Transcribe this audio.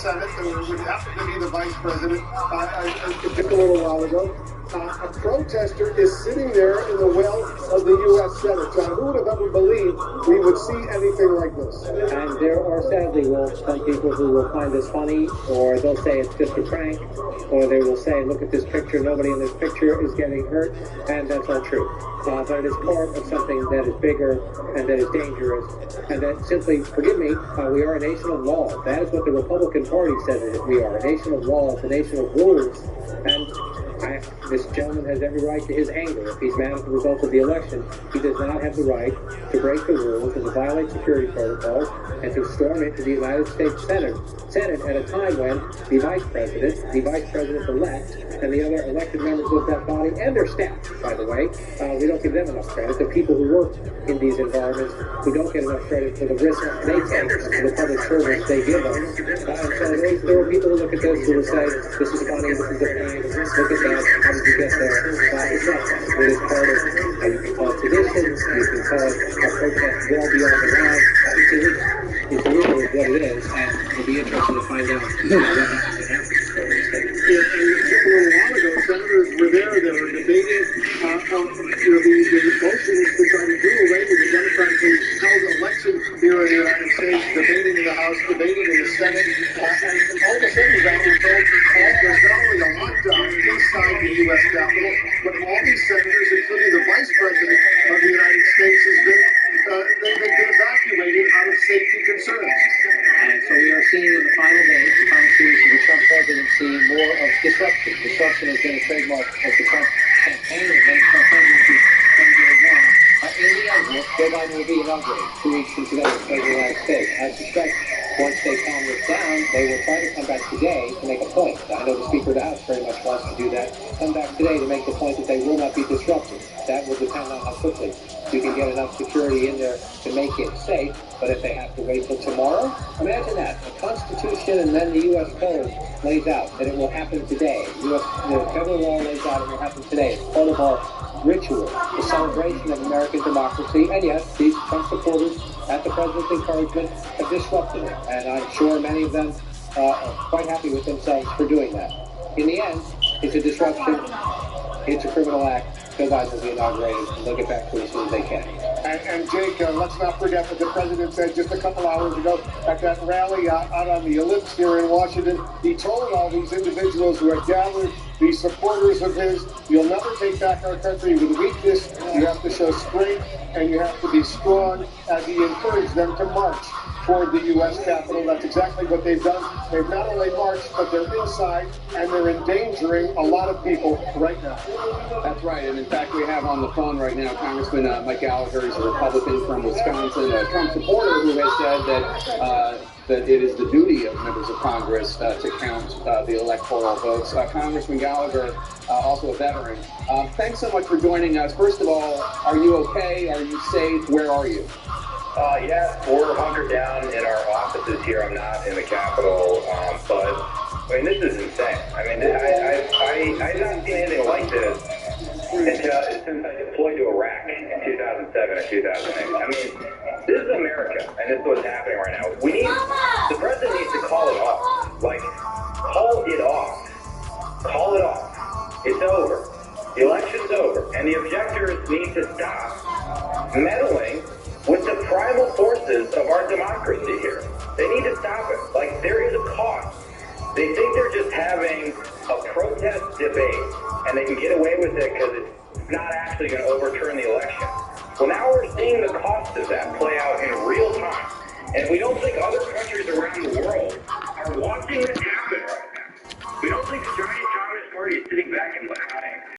Senate, who would happen to be the vice president, just a little while ago. A protester is sitting there in the well of the U.S. Senate. John, who would have ever believed we would see anything like this? And there are sadly, some people who will find this funny, or they'll say it's just a prank, or they will say, look at this picture, nobody in this picture is getting hurt, and that's all true. But it is part of something that is bigger and that is dangerous, and that simply, forgive me, we are a nation of law. That is what the Republican Party says that we are, a nation of laws, a nation of rules, and this gentleman has every right to his anger. If he's mad at the results of the election, he does not have the right to break the rules and to violate security protocols and to storm into the United States Senate at a time when the vice president-elect, and the other elected members of that body and their staff, by the way, we don't give them enough credit. The people who work in these environments who don't get enough credit for the risk they take and the public service they give us. So there are people who look at this who will say, this is funny, this is a prank, look at that, how did you get there? It's not. It is part of, you can call it traditions, you can call it a protest well beyond the line. It's illegal is what it is, and it'll be interesting to find out what happens after this. Just a little while ago, senators were there. They were debating, the motions to try to do away with the democratically held election here in the United States, debating in the House, debating in the Senate, and all of a sudden, that we're told there's not only a lockdown inside the U.S. Capitol, but all these senators, including the Vice President of the United States, they've been evacuated out of safety concerns. And so we are seeing in the final days, the final series of the Trump presidency, more of disruption. Disruption has been a trademark of the Trump campaign and many Trump presidencies from day one. In the end, Joe Biden will be inaugurated 2 weeks from today in the United States. I suspect once they calm this down, they will try to come back today to make a point. I know the Speaker of the House very much wants to do that. Come back today to make the point that they will not be disrupted. That will depend on how quickly you can get enough security in there to make it safe. But if they have to wait till tomorrow, imagine that. The Constitution and then the U.S. Code lays out that it will happen today. The federal law lays out it will happen today. It's part of our ritual, the celebration of American democracy. And yes, these Trump supporters, at the president's encouragement, have disrupted it. And I'm sure many of them are quite happy with themselves for doing that. In the end, it's a disruption. It's a criminal act. Joe Biden will be inaugurated, and they'll get back to it as soon as they can. And Jake, let's not forget that the president said just a couple hours ago at that rally out on the Ellipse here in Washington, he told all these individuals who had gathered, these supporters of his, you'll never take back our country with weakness. You have to show strength, and you have to be strong, as he encouraged them to march toward the U.S. Capitol. That's exactly what they've done. They've not only marched, but they're inside, and they're endangering a lot of people right now. That's right, and in fact, we have on the phone right now Congressman Mike Gallagher. He's a Republican from Wisconsin, a Trump supporter who has said that it is the duty of members of Congress to count the electoral votes. Congressman Gallagher, also a veteran. Thanks so much for joining us. First of all, are you okay? Are you safe? Where are you? Yeah, we're hunkered down in our offices here. I'm not in the Capitol, but I mean, this is insane. I mean, I've not seen anything like this since I deployed to Iraq in 2007 or 2008. I mean, this is America, and this is what's happening right now. The president needs to call it off. Like, call it off. Call it off. It's over. The election's over, and the objectors need to stop meddling with the primal forces of our democracy here. They need to stop it. Like, there is a cost. They think they're just having a protest debate, and they can get away with it because it's not actually going to overturn the election. Well, now we're seeing the cost of that play out in real time. And we don't think other countries around the world